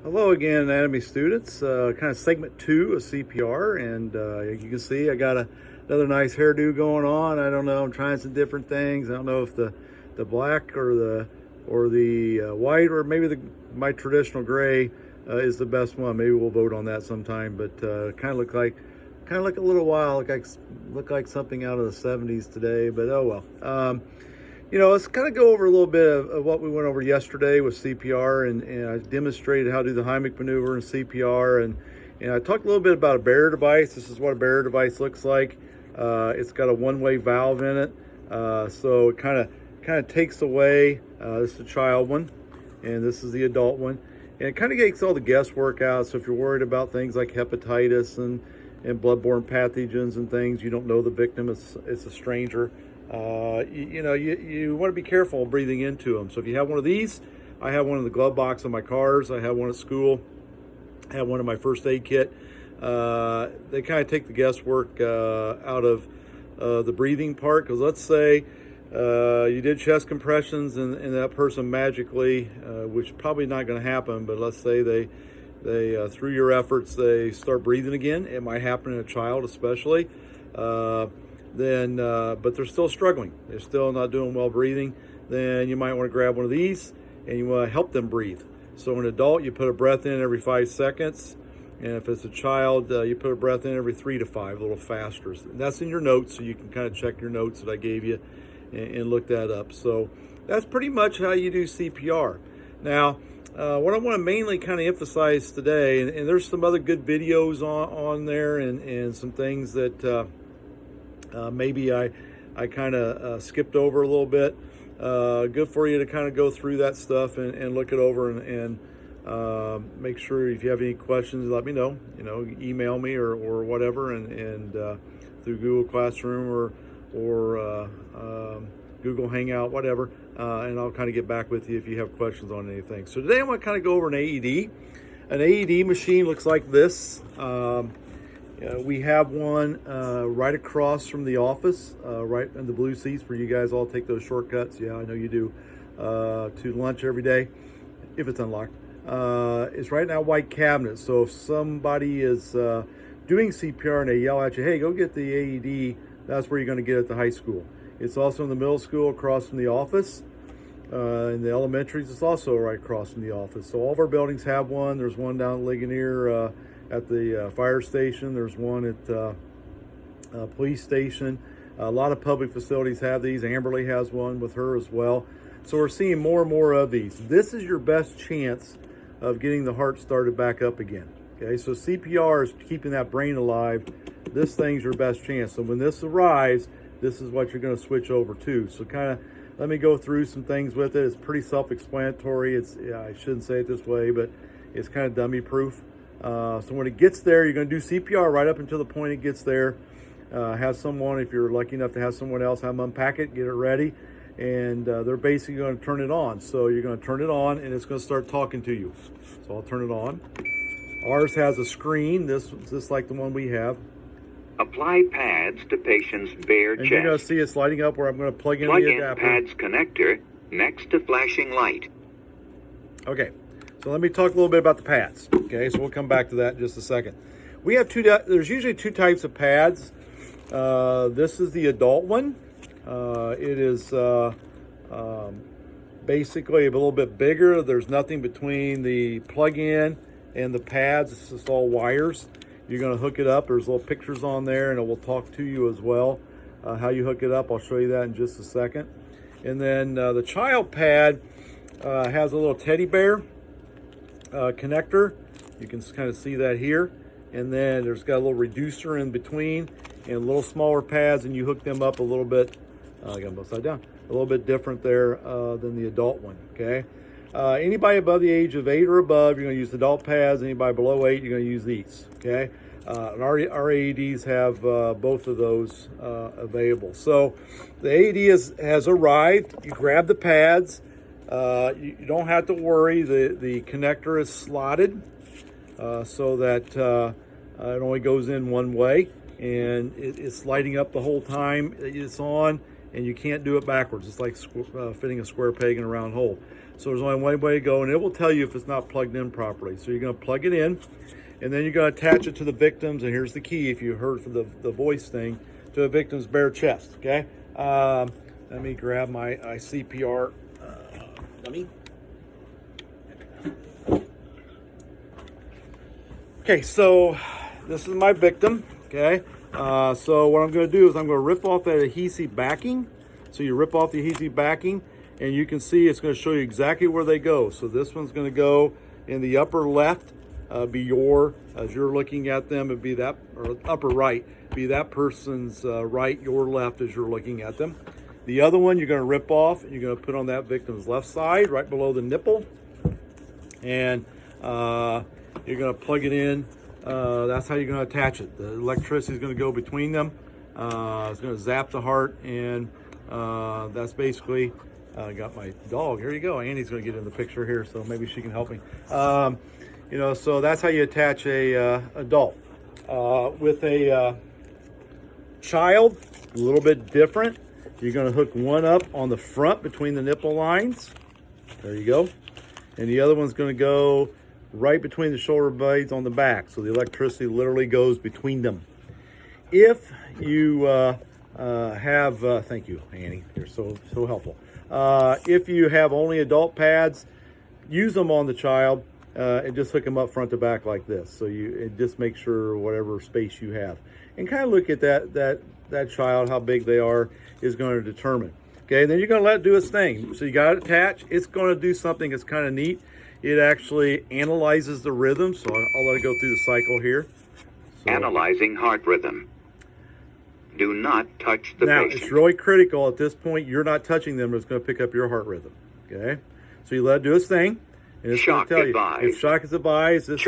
Hello again, anatomy students. Kind of segment 2 of CPR, and you can see I got another nice hairdo going on. I don't know. I'm trying some different things. I don't know if the black or the white, or maybe my traditional gray is the best one. Maybe we'll vote on that sometime. But kind of look a little wild. Look like something out of the 70s today. But oh well. Let's kind of go over a little bit of what we went over yesterday with CPR, and I demonstrated how to do the Heimlich maneuver in CPR, and I talked a little bit about a barrier device. This is what a barrier device looks like. It's got a one-way valve in it, so it kind of takes away. This is the child one, and this is the adult one, and it kind of takes all the guesswork out. So if you're worried about things like hepatitis and bloodborne pathogens and things, you don't know the victim. It's a stranger. You want to be careful breathing into them. So if you have one of these, I have one in the glove box of my cars. I have one at school. I have one in my first aid kit. They kind of take the guesswork out of the breathing part. Because let's say you did chest compressions and that person magically, which is probably not going to happen, but let's say they through your efforts, they start breathing again. It might happen in a child especially. But they're still struggling. They're still not doing well breathing. Then you might want to grab one of these and you want to help them breathe. So an adult, you put a breath in every 5 seconds. And if it's a child, you put a breath in every 3 to 5, a little faster. And that's in your notes, so you can kind of check your notes that I gave you and look that up. So that's pretty much how you do CPR. Now, what I want to mainly kind of emphasize today, and there's some other good videos on there and some things that maybe I kind of skipped over a little bit. Good for you to kind of go through that stuff and look it over and make sure if you have any questions, let me know. Email me or whatever, and through Google Classroom or Google Hangout, whatever, and I'll kind of get back with you if you have questions on anything. So today I want to kind of go over an AED. An AED machine looks like this. We have one right across from the office, right in the blue seats where you guys all take those shortcuts. Yeah, I know you do, to lunch every day, if it's unlocked. It's right in that white cabinet. So if somebody is doing CPR and they yell at you, hey, go get the AED, that's where you're going to get it at the high school. It's also in the middle school across from the office. In the elementaries, it's also right across from the office. So all of our buildings have one. There's one down at Ligonier at the fire station. There's one at police station. A lot of public facilities have these. Amberley has one with her as well. So we're seeing more and more of these. This is your best chance of getting the heart started back up again. Okay, so CPR is keeping that brain alive. This thing's your best chance. So when this arrives, this is what you're going to switch over to. So kind of let me go through some things with it. It's pretty self-explanatory. I shouldn't say it this way, but it's kind of dummy proof. So when it gets there, you're going to do CPR right up until the point it gets there. Have someone, if you're lucky enough to have someone else, have them unpack it, get it ready, and they're basically going to turn it on. So you're going to turn it on, and it's going to start talking to you. So I'll turn it on. Ours has a screen, this like the one we have. Apply pads to patient's bare chest. And you're going to see it's lighting up where I'm going to plug in Plug the in adapter. pads connector next to flashing light. Okay, so let me talk a little bit about the pads. Okay, so we'll come back to that in just a second. We have there's usually 2 types of pads. This is the adult one. It is basically a little bit bigger. There's nothing between the plug-in and the pads. It's just all wires. You're going to hook it up. There's little pictures on there, and it will talk to you as well. How you hook it up, I'll show you that in just a second. And then the child pad has a little teddy bear connector. You can kind of see that here. And then there's got a little reducer in between and little smaller pads, and you hook them up a little bit. I got them upside down. A little bit different there than the adult one, okay? Anybody above the age of 8 or above, you're going to use adult pads. Anybody below 8, you're going to use these, okay? And our AEDs have both of those available. So the AED has arrived. You grab the pads. You don't have to worry. The connector is slotted so that it only goes in one way. And it's lighting up the whole time it's on. and you can't do it backwards. It's like fitting a square peg in a round hole. So there's only one way to go, and it will tell you if it's not plugged in properly. So you're going to plug it in, and then you're going to attach it to the victim's, and here's the key, if you heard from the voice thing, to the victim's bare chest, okay? Let me grab my CPR dummy. Okay, so this is my victim, okay? So what I'm going to do is I'm going to rip off that adhesive backing. So you rip off the adhesive backing, and you can see it's going to show you exactly where they go. So this one's going to go in the upper left, as you're looking at them, it'd be that, or upper right, be that person's right, your left as you're looking at them. The other one you're going to rip off, and you're going to put on that victim's left side, right below the nipple. And you're going to plug it in. That's how you're going to attach it. The electricity is going to go between them. It's going to zap the heart, and that's basically, I got my dog. Here you go. Annie's going to get in the picture here, so maybe she can help me. You know, so that's how you attach a adult. With a child, a little bit different. You're going to hook one up on the front between the nipple lines. There you go. And the other one's going to go right between the shoulder blades on the back. So the electricity literally goes between them. If you have, thank you, Annie, you're so helpful. If you have only adult pads, use them on the child and just hook them up front to back like this. So you just make sure whatever space you have. And kind of look at that child, how big they are, is going to determine. Okay, then you're going to let it do its thing. So you got it attached. It's going to do something that's kind of neat. It actually analyzes the rhythm. So I'll let it go through the cycle here. So, analyzing heart rhythm. Do not touch the now, patient. it's really critical at this point. You're not touching them. It's going to pick up your heart rhythm. Okay, so you let it do its thing. And it's going to tell you if shock is advised. This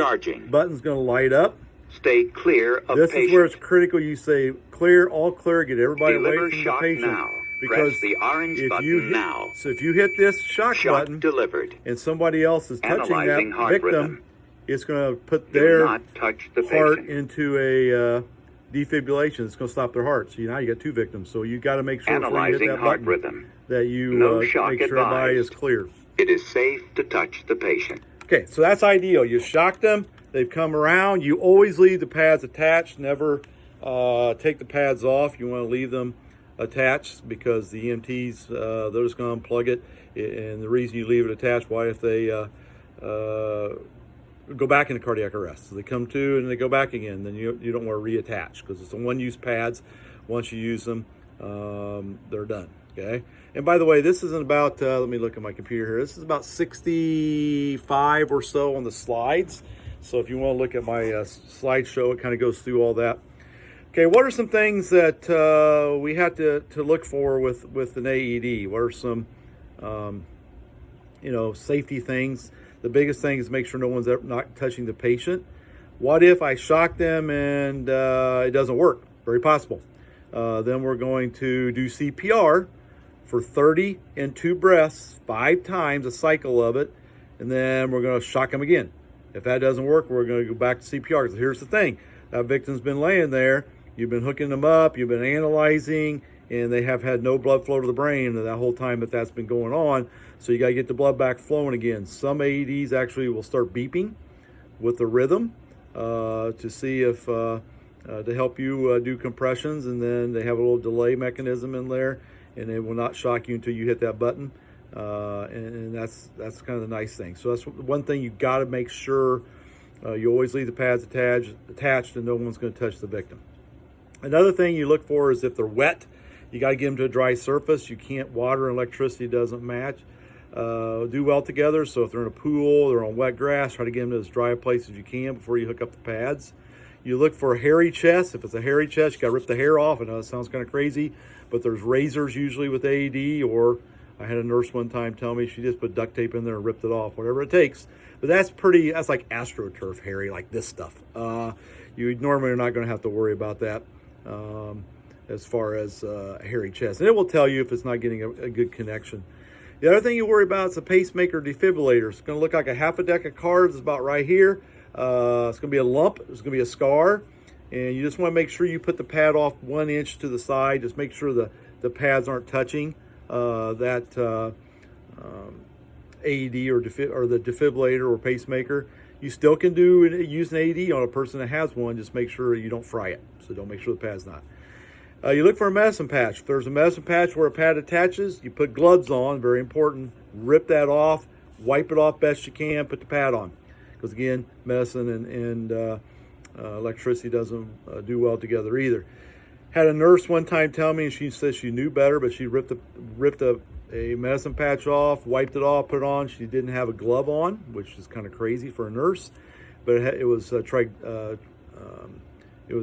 button's going to light up. Stay clear of this patient. Is where it's critical. You say clear, all clear, get everybody Deliver away from shock the patient. now. Because press the orange button now. So if you hit this shock button delivered. And somebody else is touching Analyzing that heart victim, rhythm. It's going to put their not touch the heart patient. into a defibrillation. It's going to stop their heart. So now you got two victims. So you got to make sure before you hit that heart button rhythm. that you No shock make sure everybody is clear. It is safe to touch the patient. Okay, so that's ideal. You shocked them. They've come around. You always leave the pads attached. Never take the pads off. You want to leave them attached because the EMTs, they're just going to unplug it. And the reason you leave it attached, why if they go back into cardiac arrest. So they come to and they go back again, then you don't want to reattach because it's the one-use pads. Once you use them, they're done, okay? And by the way, this isn't about, let me look at my computer here. This is about 65 or so on the slides. So if you want to look at my slideshow, it kind of goes through all that. Okay, what are some things that we have to look for with an AED? What are some, safety things? The biggest thing is make sure no one's ever not touching the patient. What if I shock them and it doesn't work? Very possible. Then we're going to do CPR for 30 and 2 breaths, 5 times, a cycle of it, and then we're going to shock them again. If that doesn't work, we're going to go back to CPR. So here's the thing. That victim's been laying there. You've been hooking them up. You've been analyzing, and they have had no blood flow to the brain that whole time that's been going on. So you got to get the blood back flowing again. Some AEDs actually will start beeping with the rhythm to see if to help you do compressions, and then they have a little delay mechanism in there, and it will not shock you until you hit that button. And that's kind of the nice thing. So that's one thing you got to make sure you always leave the pads attached, and no one's going to touch the victim. Another thing you look for is if they're wet, you got to get them to a dry surface. You can't, water and electricity doesn't match. Do well together. So if they're in a pool, they're on wet grass, try to get them to as dry a place as you can before you hook up the pads. You look for a hairy chest. If it's a hairy chest, you got to rip the hair off. I know it sounds kind of crazy, but there's razors usually with AED, or I had a nurse one time tell me she just put duct tape in there and ripped it off, whatever it takes. But that's like AstroTurf hairy, like this stuff. You normally are not going to have to worry about that as far as a hairy chest. And it will tell you if it's not getting a good connection. The other thing you worry about is a pacemaker defibrillator. It's going to look like a half a deck of cards. It's about right here. It's going to be a lump. It's going to be a scar. And you just want to make sure you put the pad off 1 inch to the side. Just make sure the the pads aren't touching that AED or the defibrillator or pacemaker. You still can use an AED on a person that has one. Just make sure you don't fry it. So don't make sure the pad's not. You look for a medicine patch. If there's a medicine patch where a pad attaches, you put gloves on. Very important. Rip that off. Wipe it off best you can. Put the pad on. Because again, medicine and electricity doesn't do well together either. Had a nurse one time tell me, and she said she knew better, but she ripped a medicine patch off, wiped it off, put it on. She didn't have a glove on, which is kind of crazy for a nurse. But it was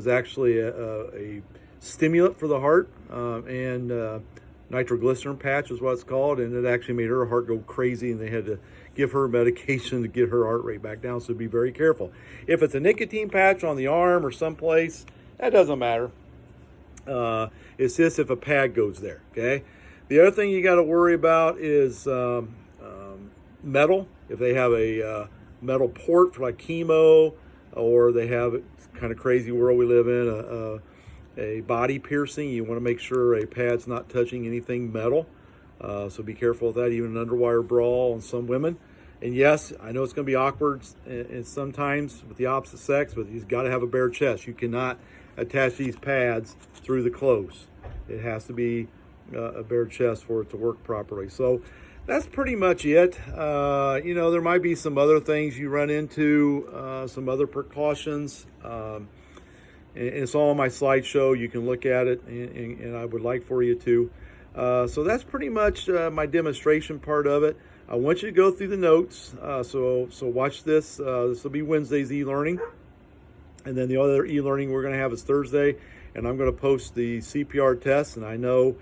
actually a stimulant for the heart, and nitroglycerin patch is what it's called, and it actually made her heart go crazy, and they had to give her medication to get her heart rate back down. So be very careful. If it's a nicotine patch on the arm or someplace, that doesn't matter. It's just if a pad goes there, okay? The other thing you got to worry about is metal. If they have a metal port for like chemo, or they have, it's kind of crazy world we live in, a body piercing, you want to make sure a pad's not touching anything metal. So be careful with that, even an underwire bra on some women. And yes, I know it's going to be awkward and sometimes with the opposite sex, but you've got to have a bare chest. You cannot attach these pads through the clothes. It has to be a bare chest for it to work properly. So that's pretty much it. There might be some other things you run into, some other precautions. And it's all on my slideshow. You can look at it, and I would like for you to. So that's pretty much my demonstration part of it. I want you to go through the notes. So watch this. This will be Wednesday's e-learning. And then the other e-learning we're going to have is Thursday. And I'm going to post the CPR test. And I know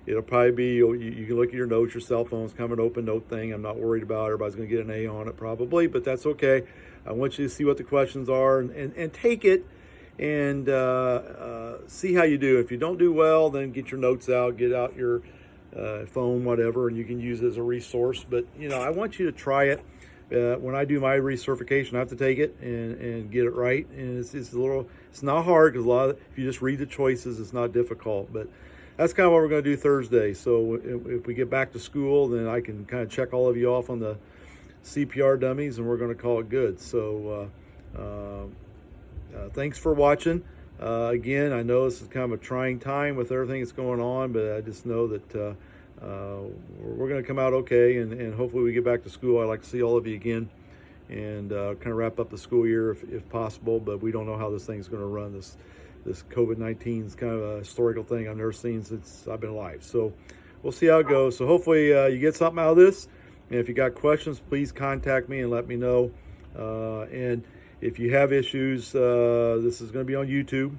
it'll probably be, you can look at your notes, your cell phone's kind of an open note thing. I'm not worried about it. Everybody's going to get an A on it probably, but that's okay. I want you to see what the questions are and take it and see how you do. If you don't do well, then get your notes out, get out your phone, whatever, and you can use it as a resource. But, I want you to try it. When I do my recertification, I have to take it and get it right. And it's not hard because if you just read the choices, it's not difficult. But that's kind of what we're going to do Thursday. So if we get back to school, then I can kind of check all of you off on the CPR dummies, and we're going to call it good. So thanks for watching. Again, I know this is kind of a trying time with everything that's going on, but I just know that we're going to come out okay, and hopefully we get back to school. I'd like to see all of you again and kind of wrap up the school year if possible, but we don't know how this thing's going to run. This COVID-19 is kind of a historical thing I've never seen since I've been alive. So we'll see how it goes. So hopefully you get something out of this. And if you got questions, please contact me and let me know. And if you have issues, this is going to be on YouTube.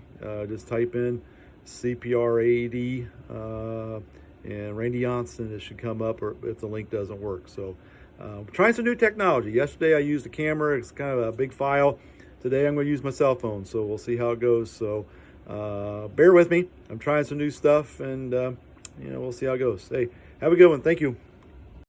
Just type in CPR AED and Randy Younce, and it should come up, or if the link doesn't work. So we're trying some new technology. Yesterday I used a camera. It's kind of a big file. Today I'm going to use my cell phone, so we'll see how it goes. So bear with me. I'm trying some new stuff, and we'll see how it goes. Hey, have a good one. Thank you.